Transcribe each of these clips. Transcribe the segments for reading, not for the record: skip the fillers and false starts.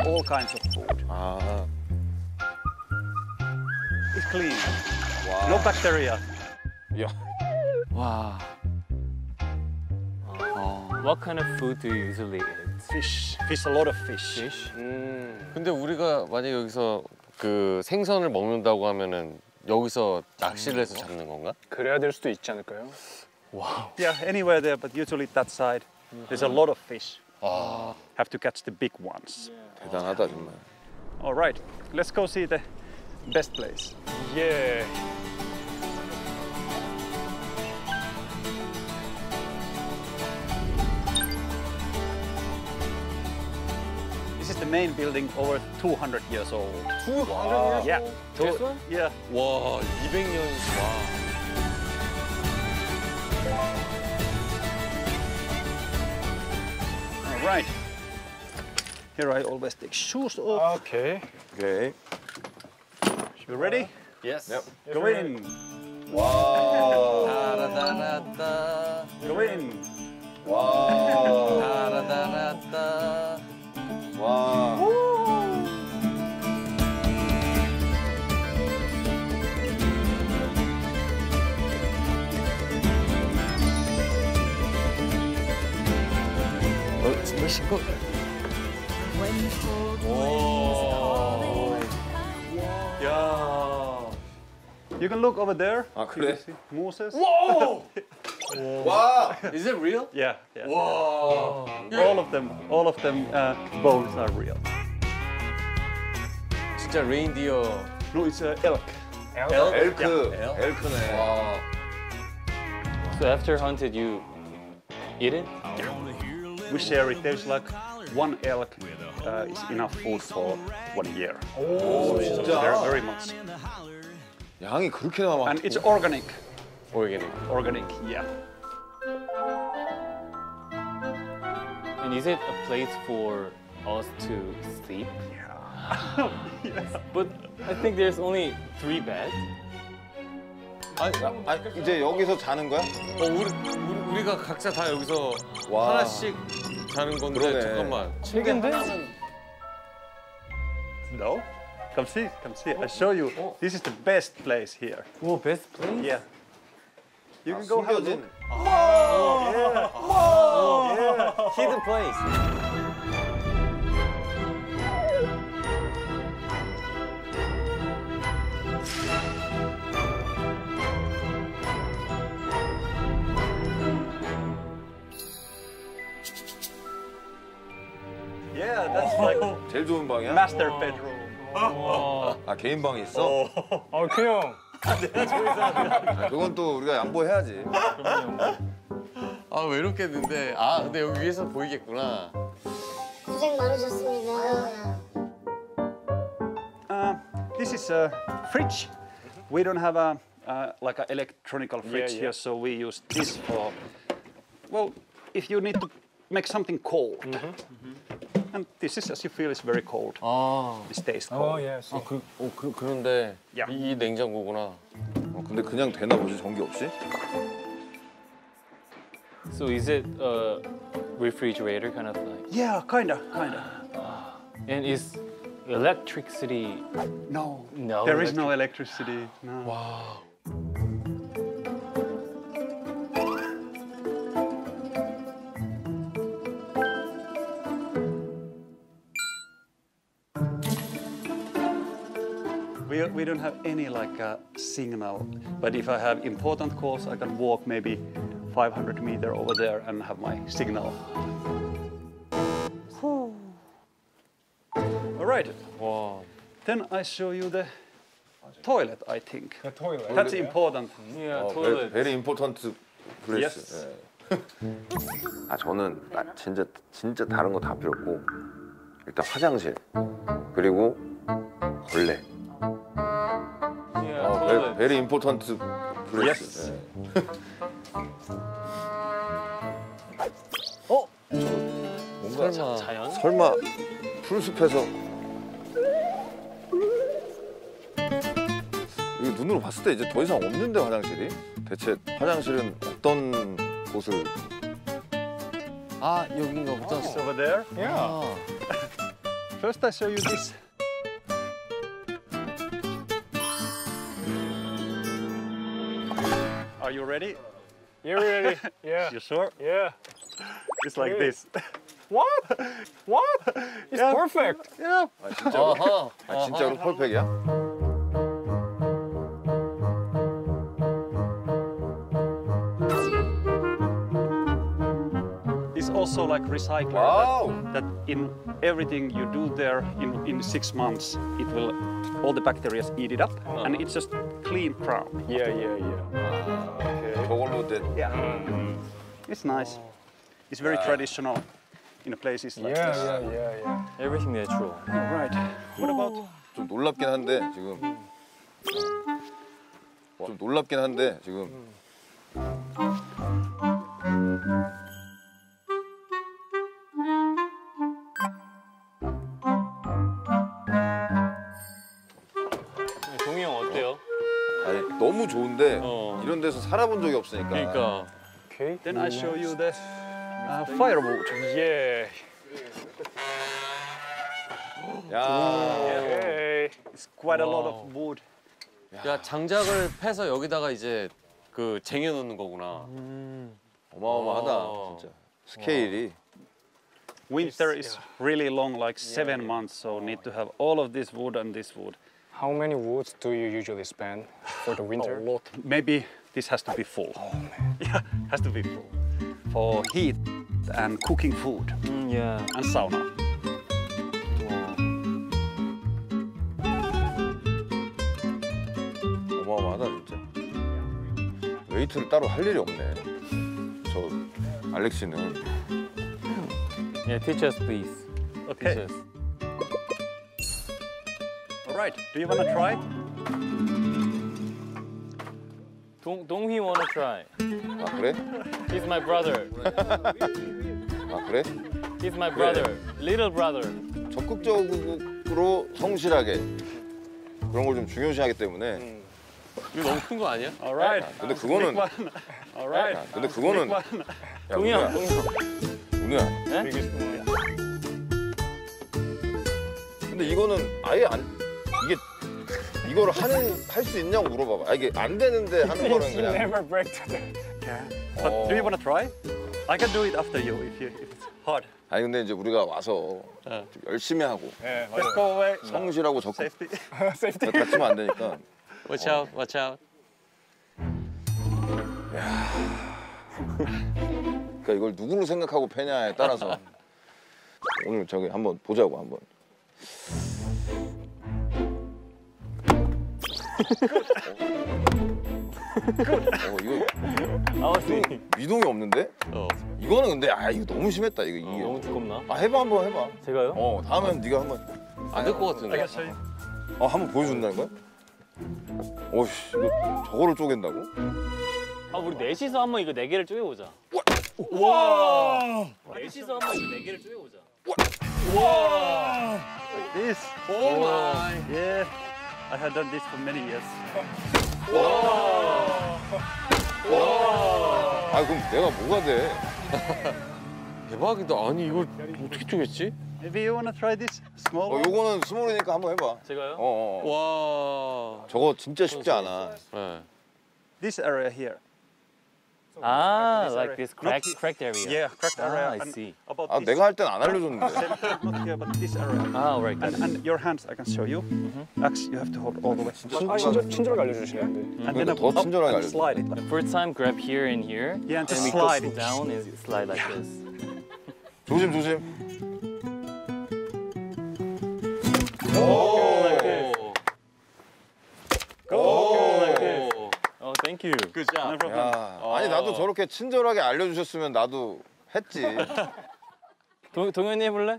all kinds of food. 아. It's clean. 와. No bacteria. 야. Wow. What kind of food do you usually eat? Fish. Fish, a lot of fish. Fish? 근데 우리가 만약 여기서 그 생선을 먹는다고 하면은 여기서 낚시를 해서 잡는 건가? 그래야 될 수도 있지 않을까요? Yeah, anywhere there, but usually that side. There's a lot of fish. Have to catch the big ones. 대단하다 정말. All right, let's go see the best place. 예. This is the main building, over 200 years old. 200 years? Yeah. This one? Yeah. 와, 200년. 와. All right. Here I always take shoes off. 오케이. 오케이. You ready? Yes. Go in. 와. 따라다라따. Go in. 와. 따라다라따. 와. 정말 싱거. Yeah. You can look over there. 아, You 그래? can see Moses. 와. Is it real? Yeah. Yeah. 와. All of them bones are real. 진짜 레인디어. No, it's elk. 엘크. Yeah. 엘크네. 와. So after hunted, you eat it? We share it. There's like one elk is enough food for 1 year. 오, So 진짜. very much. 양이 그렇게나 많아. And it's organic. organic. Organic, yeah. And is it a place for us to sleep? But I think there's only 3 beds. 아니, 이제 여기서 자는 거야? 우리가 각자 다 여기서 하나씩 자는 건데 그러네. 잠깐만. 책인데? No? Come see, come see. I show you. This is the best place here. Oh, best place? Yeah. You can go have a look. Hidden place. Yeah, that's like 제일 좋은 방이야? master bedroom. 아 개인 방이 있어? 그냥. 아, 그건 또 우리가 양보해야지. 아 외롭겠는데. 아 근데 여기 위에서 보이겠구나. 고생 많으셨습니다. This is a fridge. We don't have a like an electronical fridge here, so we use this for. Well, if you need to make something cold. And this is, as you feel, is very cold. It stays cold. 예스. 그런데 야. 이 냉장고구나. 근데 그냥 되나 보지 전기 없이? So is it a refrigerator kind of like? Yeah, kinda. And is electricity? No, No. there is no electricity. No. 와. We don't have any like signal, but if I have important calls, I can walk maybe 500 meters over there and have my signal. All right, 와. then I show you the toilet, I think. The toilet. That's important. Yeah, toilet. Very important place. Yes. 예. 아 저는 진짜 다른 거 다 필요 없고 일단 화장실 그리고 걸레. Yeah, toilet. Very important place. Yes. 예. 뭔가 자연? 설마 풀숲에서 이거 눈으로 봤을 때 이제 더 이상 없는데 화장실이? 대체 화장실은 어떤 곳을? 아 여긴가 보다. It's over there. Yeah. First I show you this. Are you ready? You ready? Yeah. You sure? Yeah. It's like Okay. this. What? What? It's Yeah. perfect. Yeah. 아 진짜로? 어허. 아 진짜로 펄펙이야? It's also like recycler. 와우. That in everything you do there in 6 months, it will all the bacteria eat it up, and it's just clean crown. Yeah, yeah, yeah. Okay. 저걸로 된. Yeah. It's nice. It's very traditional in places like Yeah, this. yeah, yeah, yeah. Everything natural. All right. What about? 좀 놀랍긴 한데 지금. 좀 놀랍긴 한데 지금. 동희 형 어때요? 아니 너무 좋은데 어. 이런 데서 살아본 적이 없으니까. 그러니까. Okay. Then I show you the firewood. Yeah. 야. Okay. It's quite a lot of wood. 야 장작을 패서 여기다가 이제 그 쟁여 놓는 거구나. 어마어마하다 와. 진짜. 스케일이. Winter is really long, like 7 months, so need to have all of this wood and this wood. How many woods do you usually spend for the winter? A lot. Maybe this has to be full. Yeah, has to be full. For heat and cooking food Yeah. and sauna. 어마어마하다 진짜. 웨이트를 따로 할 일이 없네. 저 알렉시는. Yeah, teach us please. Okay. Teach us. All right. Do you want to try? 동희 wanna try. 아 그래? He's my brother. 아 그래? He's my brother. Little brother. 적극적으로 성실하게 그런 걸 좀 중요시하기 때문에. 이거 너무 큰 거 아니야? All right. 근데 그거는. Big one. All right. 야, 근데 그거는. 야, 동희 형, 은우야. 동희 형. 은우야. Biggest one. 근데 이거는 아예 안 이게 이거를 할 수 있냐고 물어봐봐. 아, 이게 안 되는데 하는 거는 You 그냥. never break the. But do you want to try? I can do it after you if it's hard. 아니 근데 이제 우리가 와서 좀 열심히 하고 Yeah, Let's go away. 성실하고 적극 Safety. safety. 다치면 안 되니까. Watch out, watch out. 그러니까 이걸 누구를 생각하고 패냐에 따라서 오늘 저기 한번 보자고 한번. 이거 I was thinking. 미동이 없는데? 어. 이거는 근데 이거 너무 심했다 이거 이게. 너무 두껍나? 해봐 한번 해봐. 제가요? 다음엔 네가 한번. 안 될 것 I 같은데. can show you. 한번 보여준다는 거야? 어씨 이거 저거를 쪼갠다고? 아, 우리 넷이서 한번 이거 4개를 쪼개보자. 와! 넷이서 한번 이거 4개를 쪼개보자. This. 오 마이. Yeah. I have done this for many years. 그럼 내가 뭐가 돼? 대박이다. 아니 이걸 어떻게 쪼갰지? Maybe you want to try this small one? 요거는 스몰이니까 한번 해봐. 제가요? 와. 저거 진짜 쉽지 않아. 네. This area here. Ah, this like area. this Not cracked area. Yeah, cracked area. I and see. About this. 내가 할 땐 안 알려줬는데. Not here, but this area. Ah, right. And your hands, I can show you. Axe, you have to hold all the way. 친절하게 알려주시는데. And then 더 up 친절하게 and slide it. First time, grab here and here. Yeah, and just we slide go it. down and slide like this. 조심 조심. Oh, thank you. Good job. No problem. 아니 나도 저렇게 친절하게 알려주셨으면 나도 했지. 동현이 해볼래?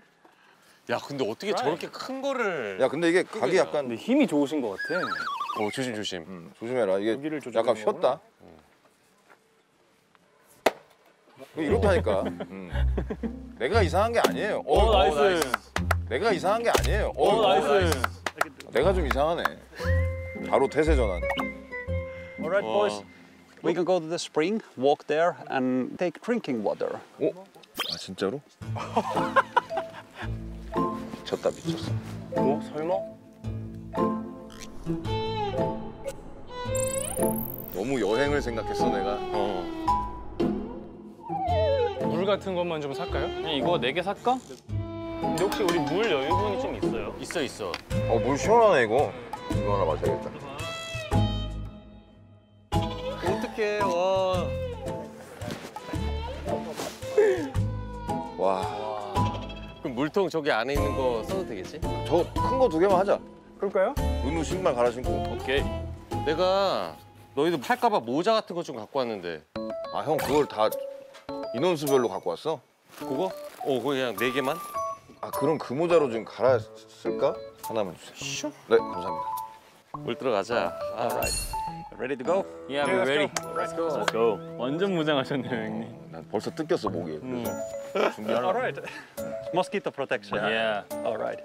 야 근데 어떻게 저렇게 큰 거를? 야 근데 이게 각이 약간 근데 힘이 좋으신 것 같아. 조심 조심. 조심해라. 이게 여기를 조절하는 약간 휘었다. 이렇다니까. 내가 이상한 게 아니에요. 나이스. 내가 이상한 게 아니에요. 나이스. 내가 좀 이상하네. 바로 태세 전환. All right, boys. We can go to the spring, walk there, and take drinking water. 진짜로? 미쳤다. 미쳤다 미쳤어. 뭐 설마? 너무 여행을 생각했어 내가. 물 같은 것만 좀 살까요? 그냥 이거 4개 살까? 근데 혹시 우리 물 여유분이 좀 있어요? 있어. 물 시원하네 이거. 이거 하나 마셔야겠다. 어떡해, 와. 와, 그럼 물통 저기 안에 있는 거 써도 되겠지? 저 큰 거 2개만 하자. 그럴까요? 은우 신발 갈아 신고. 오케이. 내가 너희도 팔까봐 모자 같은 거 좀 갖고 왔는데. 아 형 그걸 다 인원수별로 갖고 왔어? 그거? 그거 그냥 4개만? 아 그럼 그 모자로 좀 갈아 쓸까? 하나만 주세요. 네 감사합니다. 물 들어가자. Ready to go? Yeah, we're ready. Let's go. 완전 무장하셨네요, 형님. 난 벌써 뜯겼어 목이. All right. Mosquito protection. Yeah. All right.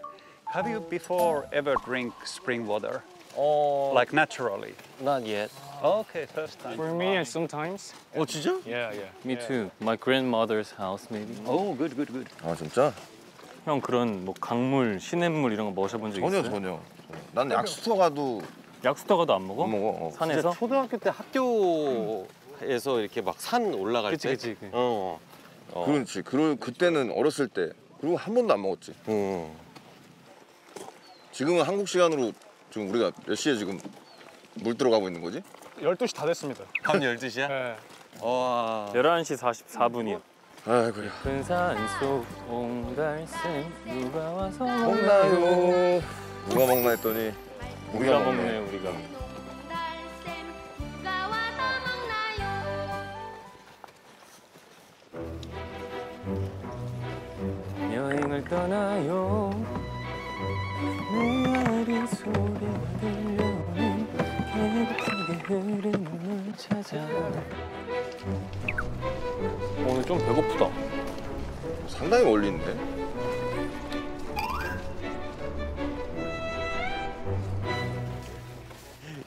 Have you before ever drink spring water? 어, Like naturally? not yet. Okay, first time. For me, sometimes. 진짜? Yeah, yeah. Me too. My grandmother's house, maybe. Oh, good, good, good. 아 진짜? 형 그런 뭐 강물, 시냇물 이런 거 마셔본 적 있어요? 전혀. 난 약수터 가도 약수터 가도 안 먹어? 못 먹어. 산에서? 진짜 초등학교 때 학교에서 이렇게 막 산 올라갈 그치, 때? 그치. 그렇지. 그때는 어렸을 때. 그리고 한 번도 안 먹었지. 지금은 한국 시간으로 지금 우리가 몇 시에 지금 물 들어가고 있는 거지? 12시 다 됐습니다. 밤 12시야? 네. 와. 11시 44분이요. 아이고야. 큰 산속 옹달샘 누가 와서 먹나요? 누가 먹나 했더니 우리가 먹네, 우리가. 여행을 떠나요. 메아리 소리가 들려오는 깨끗하게 흐르는 물 찾아. 오늘 좀 배고프다. 상당히 멀리 있는데?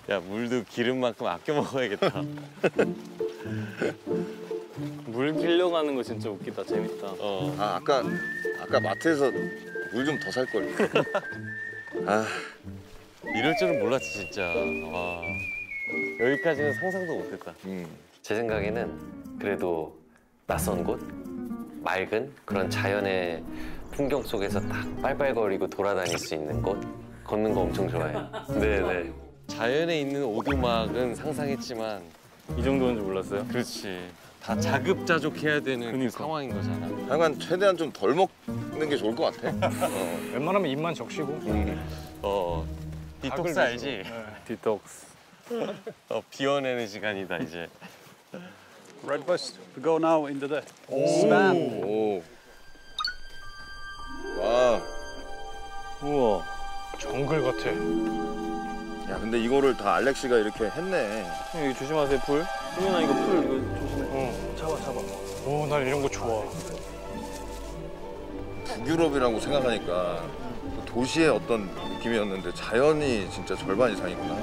야, 물도 기름만큼 아껴 먹어야겠다. 물 빌려가는 거 진짜 웃기다. 재밌다. 아 아까 마트에서 물 좀 더 살 걸. 아 이럴 줄은 몰랐지, 진짜. 와. 여기까지는 상상도 못했다. 제 생각에는 그래도 낯선 곳, 맑은 그런 자연의 풍경 속에서 딱 빨빨거리고 돌아다닐 수 있는 곳, 걷는 거 엄청 좋아해요. 네네. 자연에 있는 오두막은 상상했지만 이 정도인 줄 몰랐어요? 그렇지. 다 자급자족해야 되는 그 그러니까. 상황인 거잖아. 하여간 최대한 좀 덜 먹는 게 좋을 것 같아. 웬만하면 입만 적시고. 디톡스 닭을 알지? 위주로. 네. 디톡스. 비워내는 시간이다, 이제. Right, boys. We go now into the 오. 와. 우와. 정글 같아. 야 근데 이거를 다 알렉시가 이렇게 했네. 형, 여기 조심하세요, 불. 승현아, 이거 불 이거 조심해. 잡아. 오, 난 이런 거 좋아. 북유럽이라고 생각하니까 도시의 어떤 느낌이었는데 자연이 진짜 절반 이상이구나.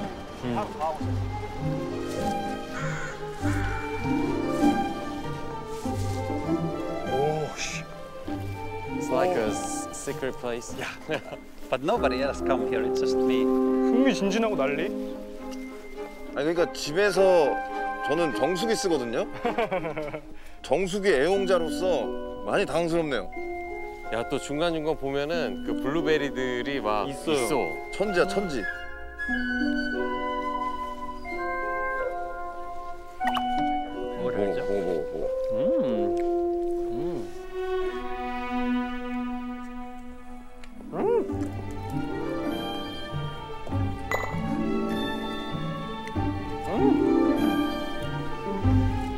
오, 씨. It's like a secret place. But nobody else come here. It's just me. 흥미진진하고 난리. 아니 그러니까 집에서 저는 정수기 쓰거든요. 정수기 애용자로서 많이 당황스럽네요. 야, 또 중간중간 보면은 그 블루베리들이 막 있어요. 있어. 천지야 천지. 먹어야죠.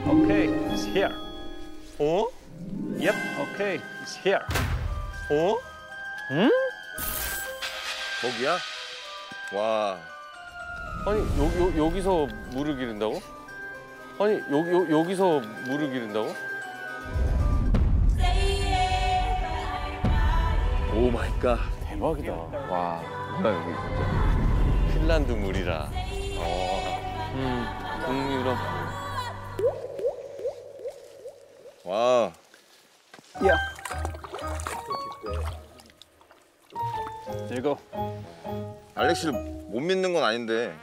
Okay, it's here. 어? Yep. Okay, it's here. 어? 거기야? 와. 아니, 여기서 물을 기른다고? 아니, 여기서 물을 기른다고? 오 마이 갓. 대박이다. 와. 뭐야 여기 진짜. 핀란드 물이라. 북유럽. 와. Yeah. There you go. 알렉시를 못 믿는 건 아닌데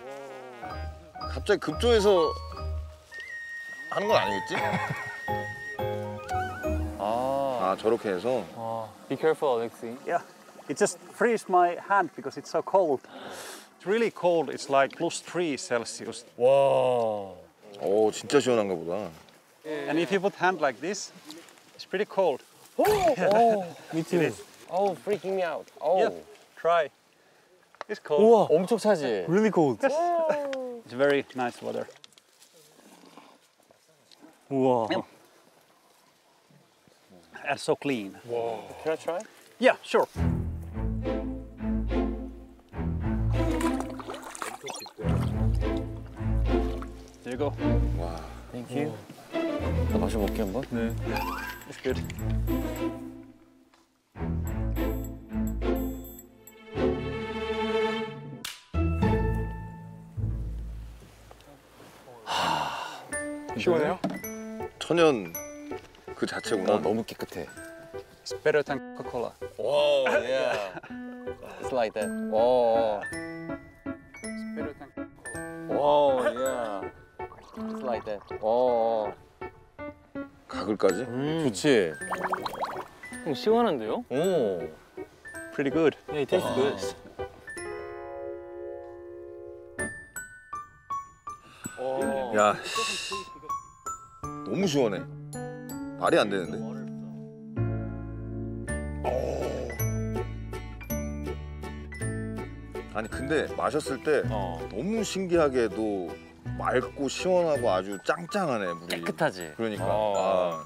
갑자기 급조해서 하는 건 아니겠지? 아 저렇게 해서. Be careful, Alexei. Yeah, it just frees my hand because it's so cold. It's really cold. It's like +3 Celsius. 와. 오 진짜 시원한가 보다. And if you put hand like this, it's pretty cold. Me too. Oh, freaking me out. Oh. Yeah, try. It's cold. 우와. 엄청 차지? Really cold. It's very nice water. 우와. And so clean. Can I try? Yeah, sure. There you go. Thank you. 나 마셔볼게 한번. 네. It's good. 시원해요? 천연 그 자체구나. 너무 깨끗해. It's better than Coca-Cola. Whoa, yeah. It's like that. Whoa, It's better than Coca-Cola. whoa, yeah. It's like that. Whoa. 가글까지? 좋지? 형 시원한데요? 오. Pretty good. Yeah, it tastes good. 야 너무 시원해. 말이 안 되는데. 아니 근데 마셨을 때 너무 신기하게도 맑고 시원하고 아주 짱짱하네 물이. 깨끗하지? 그러니까 아,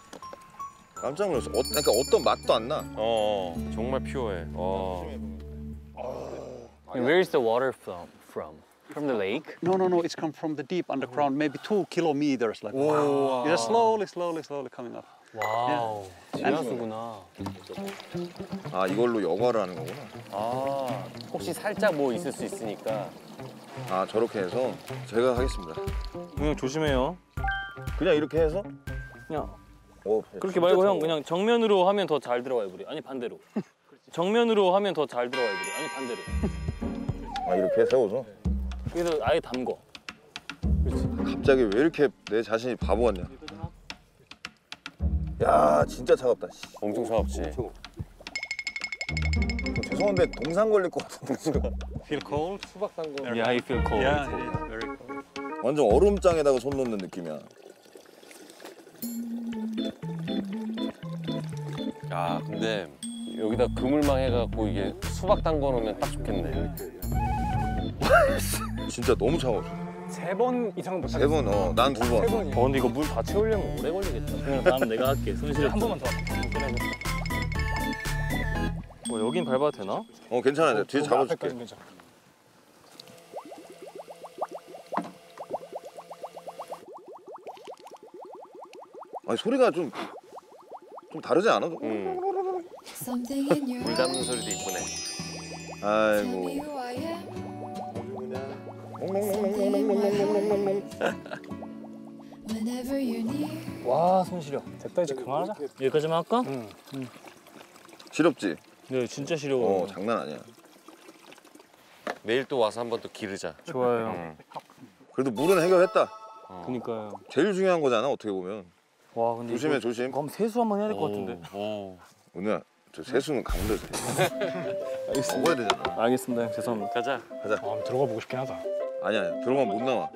깜짝 놀랐어. 그러니까 어떤 맛도 안 나. 정말 퓨어해. And where is the water from? From the lake? No, it's come from the deep underground, maybe 2 kilometers. Like, wow. It's slowly coming up. 와우. 지하수구나. 아 이걸로 여과를 하는 거구나. 아, 혹시 살짝 뭐 있을 수 있으니까. 아 저렇게 해서 제가 하겠습니다. 형 조심해요. 그냥 이렇게 해서? 그냥 오, 그렇게 진짜 말고 형 차가워. 그냥 정면으로 하면 더 잘 들어가요 물이. 아니 반대로. 정면으로 하면 더 잘 들어가요 물이. 아니 반대로. 아 이렇게 세워서? 그래서 아예 담궈. 갑자기 왜 이렇게 내 자신이 바보 같냐? 야 진짜 차갑다. 씨. 엄청 차갑지? 죄송한데 동상 걸릴 것 같은데 지금. Feel cold? Yeah, I feel cold. Yeah, it is very cold. 완전 얼음장에다가 손 놓는 느낌이야. 야, 근데 여기다 그물망 해갖고 이게 수박 담궈 놓으면 딱 좋겠네. 진짜 너무 차가워. 3번 이상은 못 3번, 난 2번. 3번이요. 근데 이거 물 다 채우려면 오래 걸리겠다. 그냥 다음 내가 할게. 손실에 한 번만 더. 여긴 밟아도 되나? 괜찮아. 뒤에 잡아줄게. 앞에까지는 괜찮아. 아니 소리가 좀 다르지 않아? Something in your 물 담는 소리도 이쁘네. tell me 아이고. who I am. Whenever you're near. 와, 손 시려. 됐다 이제 그만하자. 여기까지만 할까? 시렵지? 네, 진짜 시려워. 장난 아니야. 내일 또 와서 한번 또 기르자. 좋아요. 그래도 물은 해결했다. 그니까요. 제일 중요한 거잖아 어떻게 보면. 와, 근데 조심해 이거 조심. 그럼 세수 한번 해야 될 것 같은데. 은우야 저 세수는 강도에서 해. 먹어야 되잖아. 알겠습니다. 죄송합니다. 가자. 가자. 들어가 보고 싶긴 하다. 아니야 들어가면 못 나와.